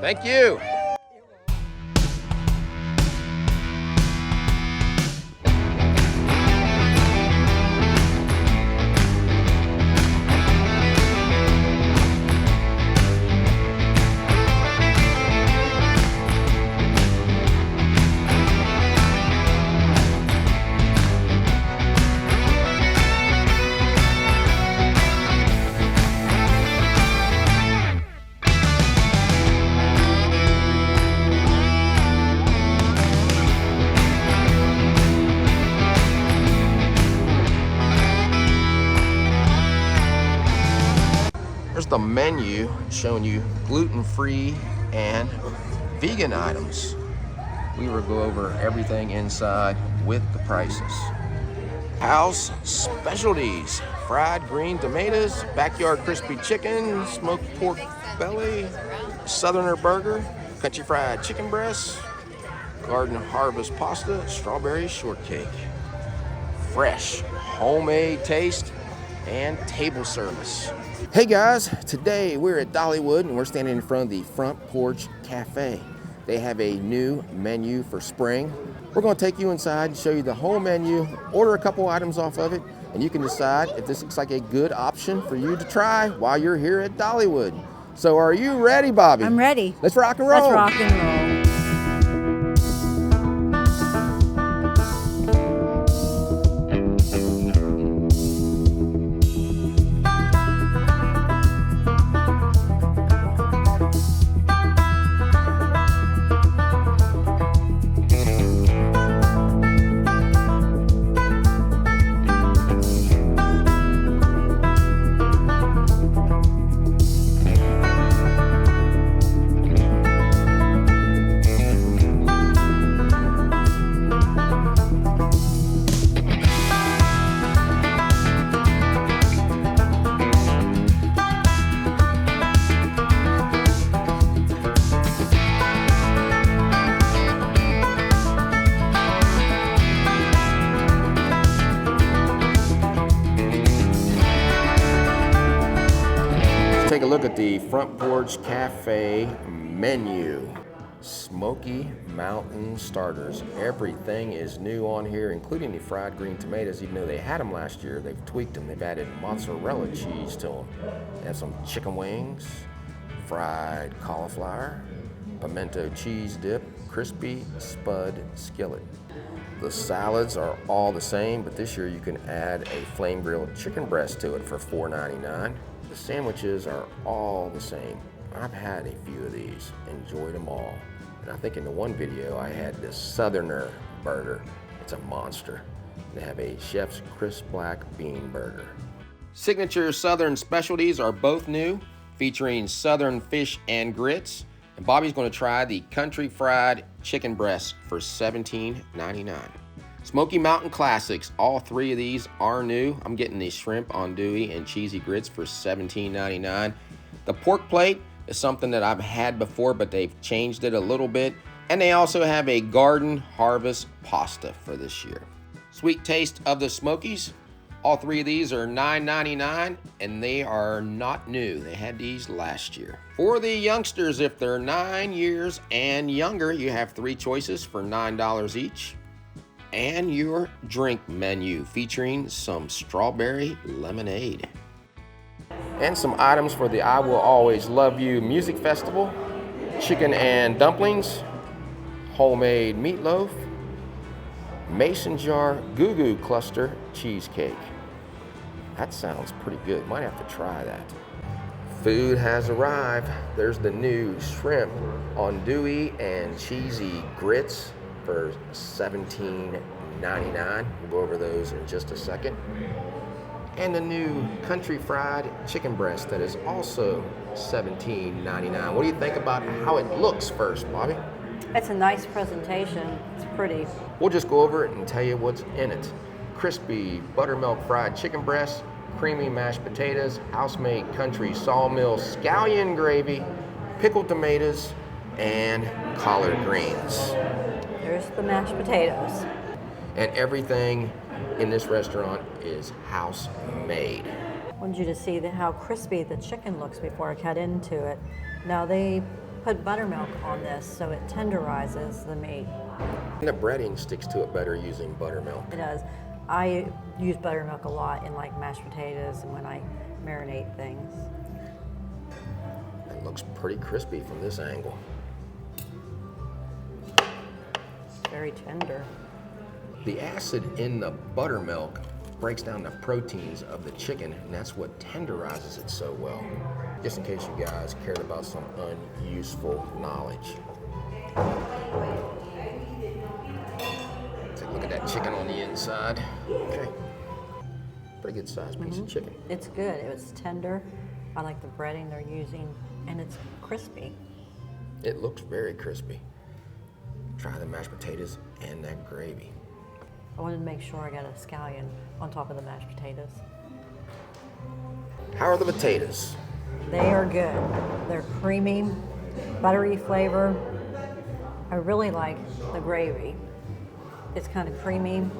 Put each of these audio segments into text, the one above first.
Thank you. Here's the menu showing you gluten-free and vegan items. We will go over everything inside with the prices. House specialties: fried green tomatoes, backyard crispy chicken, smoked pork belly, southerner burger, country fried chicken breast, garden harvest pasta, strawberry shortcake. Fresh, homemade taste, and table service. Hey guys, today we're at Dollywood and we're standing in front of the Front Porch Cafe. They have a new menu for spring. We're going to take you inside and show you the whole menu, order a couple items off of it, and you can decide if this looks like a good option for you to try while you're here at Dollywood. So are you ready, Bobby? I'm ready. Let's rock and roll. Let's rock and roll. Take a look at the Front Porch Cafe menu. Smoky Mountain starters. Everything is new on here, including the fried green tomatoes. Even though they had them last year, they've tweaked them. They've added mozzarella cheese to them. They have some chicken wings, fried cauliflower, pimento cheese dip, crispy spud skillet. The salads are all the same, but this year you can add a flame grilled chicken breast to it for $4.99. The sandwiches are all the same. I've had a few of these, enjoyed them all. And I think in the one video I had this Southerner burger. It's a monster. They have a Chef's Crisp Black Bean Burger. Signature Southern specialties are both new, featuring Southern fish and grits. And Bobby's going to try the country fried chicken breast for $17.99. Smoky Mountain Classics, all three of these are new. I'm getting the shrimp andouille and cheesy grits for $17.99. The pork plate is something that I've had before, but they've changed it a little bit. And they also have a garden harvest pasta for this year. Sweet taste of the Smokies. All three of these are $9.99 and they are not new. They had these last year. For the youngsters, if they're 9 years and younger, you have three choices for $9 each. And your drink menu featuring some strawberry lemonade. And some items for the I Will Always Love You Music Festival. Chicken and dumplings, homemade meatloaf, mason jar Goo Goo cluster cheesecake. That sounds pretty good. Might have to try that. Food has arrived. There's the new shrimp andouille and cheesy grits for $17.99. We'll go over those in just a second. And the new country fried chicken breast that is also $17.99. What do you think about how it looks first, Bobby? It's a nice presentation. It's pretty. We'll just go over it and tell you what's in it. Crispy buttermilk fried chicken breast, creamy mashed potatoes, house-made country sawmill scallion gravy, pickled tomatoes, and collard greens. There's the mashed potatoes. And everything in this restaurant is house made. I wanted you to see how crispy the chicken looks before I cut into it. Now they put buttermilk on this so it tenderizes the meat. And the breading sticks to it better using buttermilk. It does. I use buttermilk a lot in like mashed potatoes and when I marinate things. It looks pretty crispy from this angle. It's very tender. The acid in the buttermilk breaks down the proteins of the chicken, and that's what tenderizes it so well. Just in case you guys cared about some unuseful knowledge. Take a look at that chicken on the inside. Okay. Pretty good sized piece of chicken. It's good. It's tender. I like the breading they're using, and it's crispy. It looks very crispy. Try the mashed potatoes and that gravy. I wanted to make sure I got a scallion on top of the mashed potatoes. How are the potatoes? They are good. They're creamy, buttery flavor. I really like the gravy. It's kind of creamy. And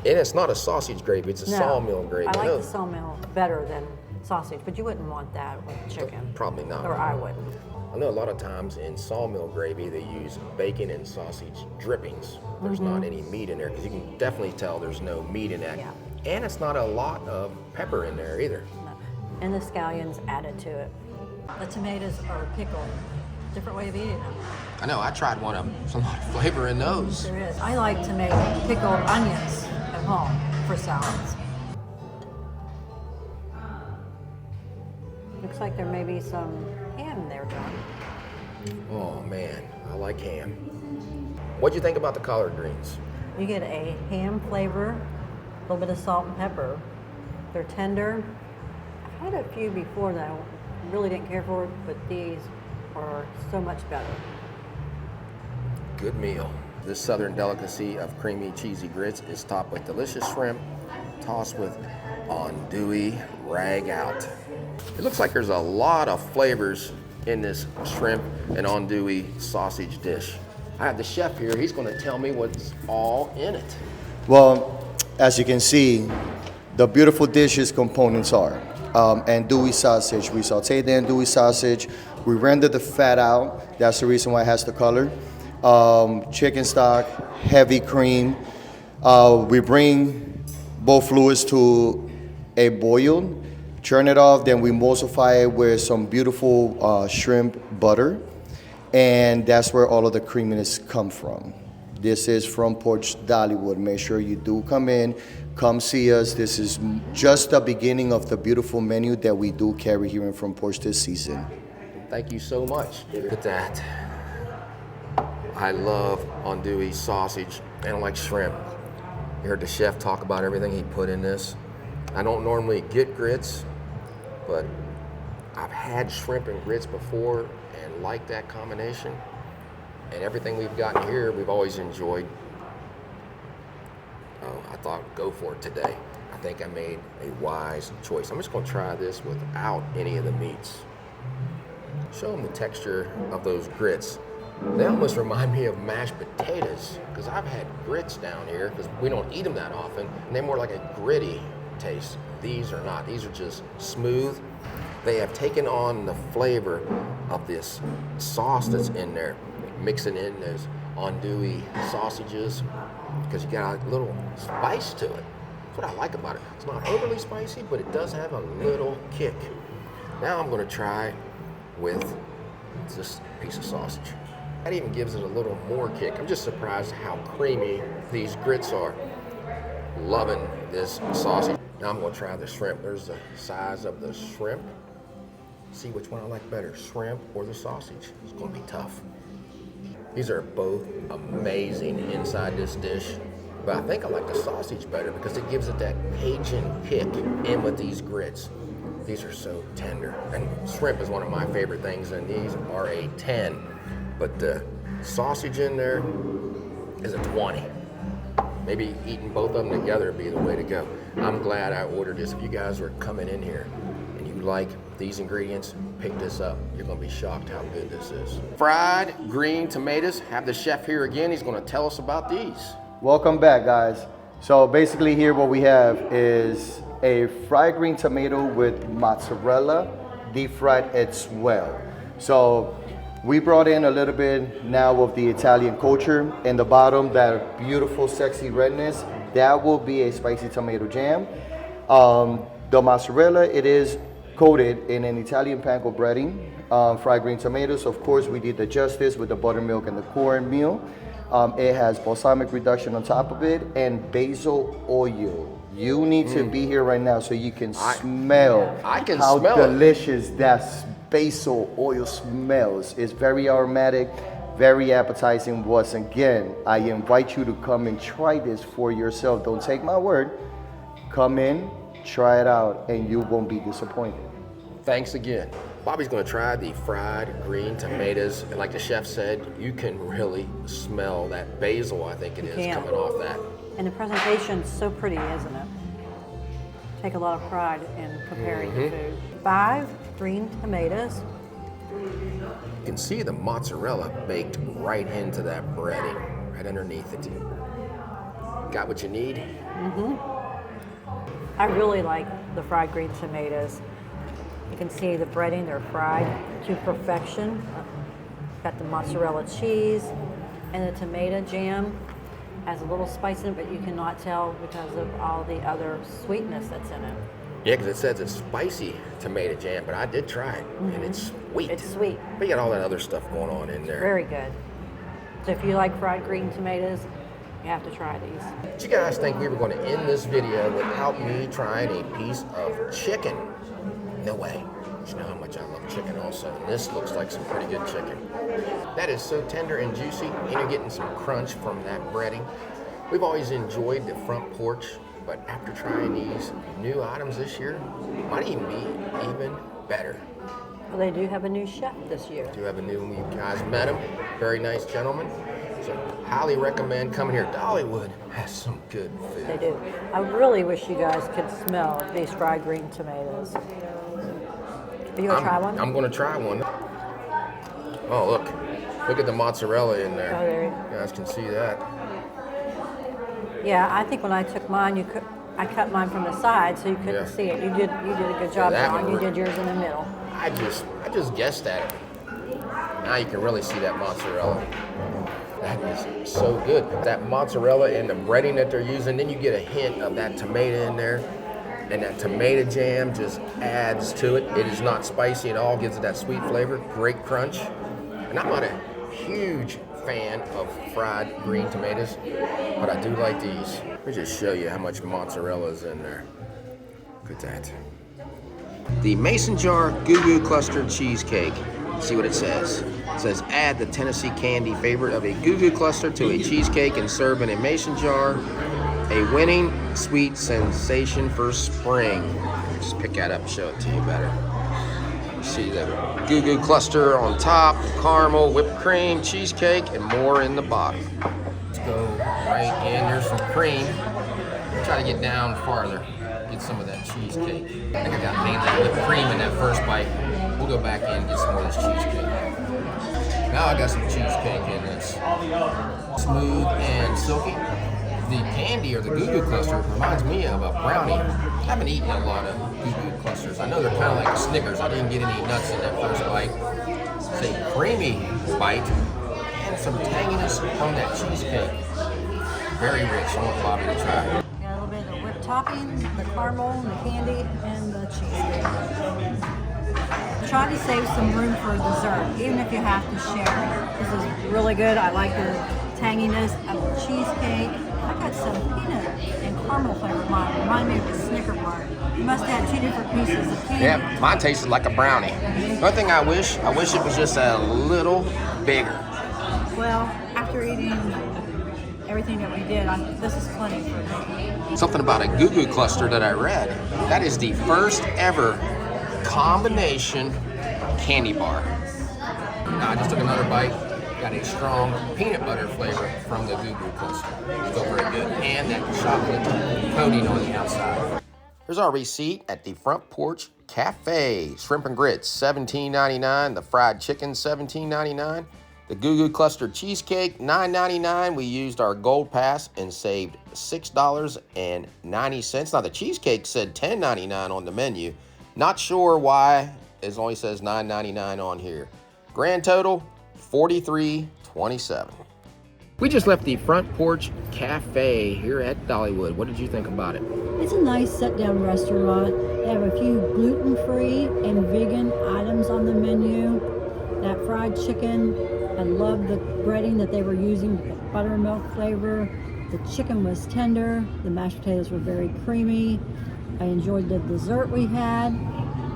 it's not a sausage gravy, it's a sawmill gravy. I like the sawmill better than sausage, but you wouldn't want that with chicken. Probably not. Or I wouldn't. I know a lot of times in sawmill gravy they use bacon and sausage drippings. There's not any meat in there because you can definitely tell there's no meat in that. Yeah. And it's not a lot of pepper in there either. No. And the scallions added to it. The tomatoes are pickled. Different way of eating them. I know, I tried one of them. There's a lot of flavor in those. There is. I like to make pickled onions at home for salads. Looks like there may be some ham there, John. Oh man, I like ham. What'd you think about the collard greens? You get a ham flavor, a little bit of salt and pepper. They're tender. I've had a few before that I really didn't care for, but these are so much better. Good meal. This southern delicacy of creamy, cheesy grits is topped with delicious shrimp, tossed with andouille rag out. It looks like there's a lot of flavors in this shrimp and andouille sausage dish. I have the chef here. He's going to tell me what's all in it. Well, as you can see, the beautiful dishes components are andouille sausage. We sauteed the andouille sausage. We rendered the fat out. That's the reason why it has the color. Chicken stock, heavy cream. We bring both fluids to a boil, churn it off, then we emulsify it with some beautiful shrimp butter. And that's where all of the creaminess come from. This is from Porch, Dollywood. Make sure you do come in, come see us. This is just the beginning of the beautiful menu that we do carry here in From Porch this season. Thank you so much. Look at that. I love andouille sausage and I like shrimp. You heard the chef talk about everything he put in this. I don't normally get grits, but I've had shrimp and grits before and like that combination. And everything we've gotten here, we've always enjoyed. Oh, I thought go for it today. I think I made a wise choice. I'm just gonna try this without any of the meats. Show them the texture of those grits. They almost remind me of mashed potatoes because I've had grits down here because we don't eat them that often, and they're more like a gritty taste. These are not. These are just smooth. They have taken on the flavor of this sauce that's in there, mixing in those andouille sausages because you got a little spice to it. That's what I like about it. It's not overly spicy, but it does have a little kick. Now I'm going to try with this piece of sausage. That even gives it a little more kick. I'm just surprised how creamy these grits are. Loving this sausage. Now I'm going to try the shrimp. There's the size of the shrimp. See which one I like better, shrimp or the sausage. It's going to be tough. These are both amazing inside this dish, but I think I like the sausage better because it gives it that Pigeon kick in with these grits. These are so tender, and shrimp is one of my favorite things, and these are a 10, but the sausage in there is a 20. Maybe eating both of them together would be the way to go. I'm glad I ordered this. If you guys are coming in here and you like these ingredients, pick this up. You're gonna be shocked how good this is. Fried green tomatoes. Have the chef here again. He's gonna tell us about these. Welcome back, guys. So basically here what we have is a fried green tomato with mozzarella, deep fried as well. So we brought in a little bit now of the Italian culture. In the bottom, that beautiful, sexy redness, that will be a spicy tomato jam. The mozzarella, it is coated in an Italian panko breading, fried green tomatoes. Of course, we did the justice with the buttermilk and the cornmeal. It has balsamic reduction on top of it and basil oil. You need to be here right now so you can smell how delicious that basil oil smells. It's very aromatic, very appetizing. Once again, I invite you to come and try this for yourself. Don't take my word. Come in, try it out, and you won't be disappointed. Thanks again. Bobby's gonna try the fried green tomatoes. And like the chef said, you can really smell that basil, I think it is, coming off that. And the presentation's so pretty, isn't it? Take a lot of pride in preparing the food. 5 green tomatoes. You can see the mozzarella baked right into that breading, right underneath it. Got what you need? I really like the fried green tomatoes. You can see the breading, they're fried to perfection. Got the mozzarella cheese and the tomato jam. Has a little spice in it, but you cannot tell because of all the other sweetness that's in it. Yeah, because it says it's spicy tomato jam, but I did try it, and it's sweet. It's sweet. But you got all that other stuff going on in there. Very good. So if you like fried green tomatoes, you have to try these. Did you guys think we were going to end this video without me trying a piece of chicken? No way. You know how much I love chicken also, and this looks like some pretty good chicken. That is so tender and juicy, and you're getting some crunch from that breading. We've always enjoyed the front porch, but after trying these new items this year, might even be even better. Well, they do have a new chef this year. Do have a new one. You guys met him. Very nice gentleman. So highly recommend coming here. Dollywood has some good food. They do. I really wish you guys could smell these fried green tomatoes. Are you gonna try one? I'm gonna try one. Oh, look at the mozzarella in there. Oh, there You guys can see that. Yeah, I think when I took mine, I cut mine from the side so you couldn't see it. You did a good job, that John. one You did yours in the middle. I just guessed at it. Now you can really see that mozzarella. That is so good. That mozzarella and the breading that they're using, then you get a hint of that tomato in there. And that tomato jam just adds to it. It is not spicy at all, gives it that sweet flavor, great crunch. And I'm not a huge fan of fried green tomatoes, but I do like these. Let me just show you how much mozzarella is in there. Look at that. The mason jar Goo Goo cluster cheesecake. See what it says. It says add the Tennessee candy favorite of a Goo Goo cluster to a cheesecake and serve in a mason jar. A winning sweet sensation for spring. Just pick that up and show it to you better. See the Goo Goo cluster on top, caramel, whipped cream, cheesecake, and more in the bottom. Let's go right in. There's some cream. Try to get down farther. Get some of that cheesecake. I think I got mainly whipped cream in that first bite. We'll go back in and get some more of this cheesecake. Now I got some cheesecake in this. Smooth and silky. The candy or the Goo Goo cluster reminds me of a brownie. I haven't eaten a lot of Goo Goo clusters. I know they're kind of like Snickers. I didn't get any nuts in that first bite. It's a creamy bite and some tanginess from that cheesecake. Very rich. I want Bobby to try. Got a little bit of the whipped topping, the caramel, the candy, and the cheesecake. Try to save some room for dessert, even if you have to share. This is really good. I like the tanginess of the cheesecake. I got some peanut and caramel flavor. Remind me of a Snicker bar. You must have 2 different pieces of candy. Yeah, mine tasted like a brownie. The only thing I wish it was just a little bigger. Well, after eating everything that we did, this is plenty for me. Something about a Goo Goo cluster that I read. That is the first ever combination candy bar. Now I just took another bite. Got a strong peanut butter flavor from the Goo Goo cluster. Still very good. And that chocolate coating on the outside. Here's our receipt at the Front Porch Cafe. Shrimp and grits, $17.99. The fried chicken, $17.99. The Goo Goo cluster cheesecake, $9.99. We used our gold pass and saved $6.90. Now the cheesecake said $10.99 on the menu. Not sure why it only says $9.99 on here. Grand total, $43.27. We just left the Front Porch Cafe here at Dollywood. What did you think about it? It's a nice sit-down restaurant. They have a few gluten-free and vegan items on the menu. That fried chicken, I love the breading that they were using with the buttermilk flavor. The chicken was tender. The mashed potatoes were very creamy. I enjoyed the dessert we had.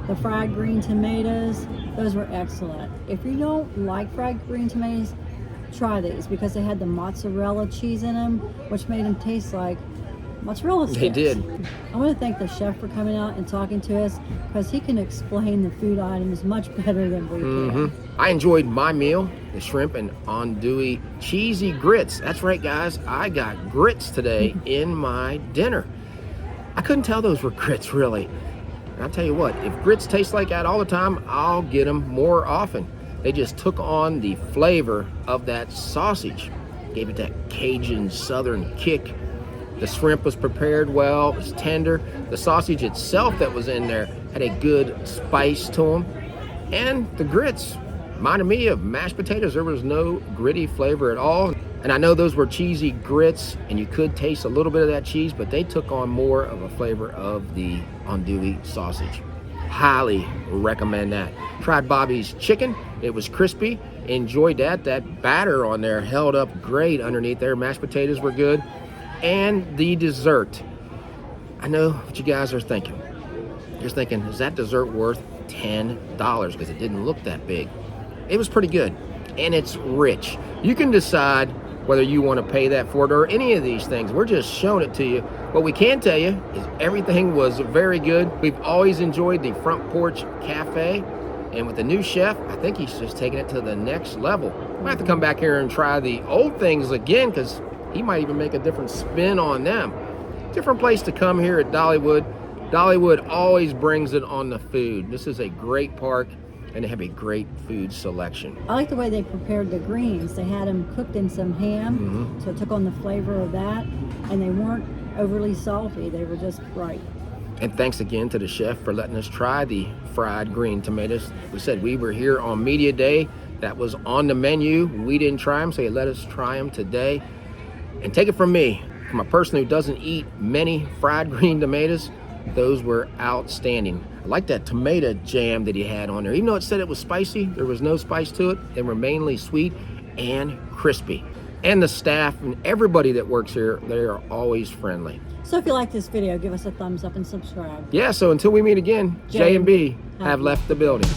The fried green tomatoes, those were excellent. If you don't like fried green tomatoes, try these because they had the mozzarella cheese in them, which made them taste like mozzarella sticks. They did. I want to thank the chef for coming out and talking to us because he can explain the food items much better than we can. I enjoyed my meal, the shrimp and andouille cheesy grits. That's right, guys. I got grits today in my dinner. I couldn't tell those were grits, really. And I'll tell you what, if grits taste like that all the time, I'll get them more often. They just took on the flavor of that sausage, gave it that Cajun Southern kick. The shrimp was prepared well, it was tender. The sausage itself that was in there had a good spice to them. And the grits reminded me of mashed potatoes. There was no gritty flavor at all. And I know those were cheesy grits, and you could taste a little bit of that cheese, but they took on more of a flavor of the andouille sausage. Highly recommend that. Tried Bobby's chicken. It was crispy. Enjoyed that. That batter on there held up great underneath there. Mashed potatoes were good. And the dessert. I know what you guys are thinking. You're thinking, is that dessert worth $10? Because it didn't look that big. It was pretty good. And it's rich. You can decide whether you want to pay that for it or any of these things. We're just showing it to you. What we can tell you is everything was very good. We've always enjoyed the Front Porch Cafe. And with the new chef, I think he's just taking it to the next level. We'll have to come back here and try the old things again because he might even make a different spin on them. Different place to come here at Dollywood. Dollywood always brings it on the food. This is a great park and they have a great food selection. I like the way they prepared the greens. They had them cooked in some ham, so it took on the flavor of that, and they weren't overly salty. They were just right. And thanks again to the chef for letting us try the fried green tomatoes. We said we were here on media day. That was on the menu. We didn't try them, so he let us try them today. And take it from me, from a person who doesn't eat many fried green tomatoes, those were outstanding. I like that tomato jam that he had on there. Even though it said it was spicy, there was no spice to it. They were mainly sweet and crispy. And the staff and everybody that works here, they are always friendly. So if you like this video, give us a thumbs up and subscribe. Yeah, so until we meet again, J and B have left the building.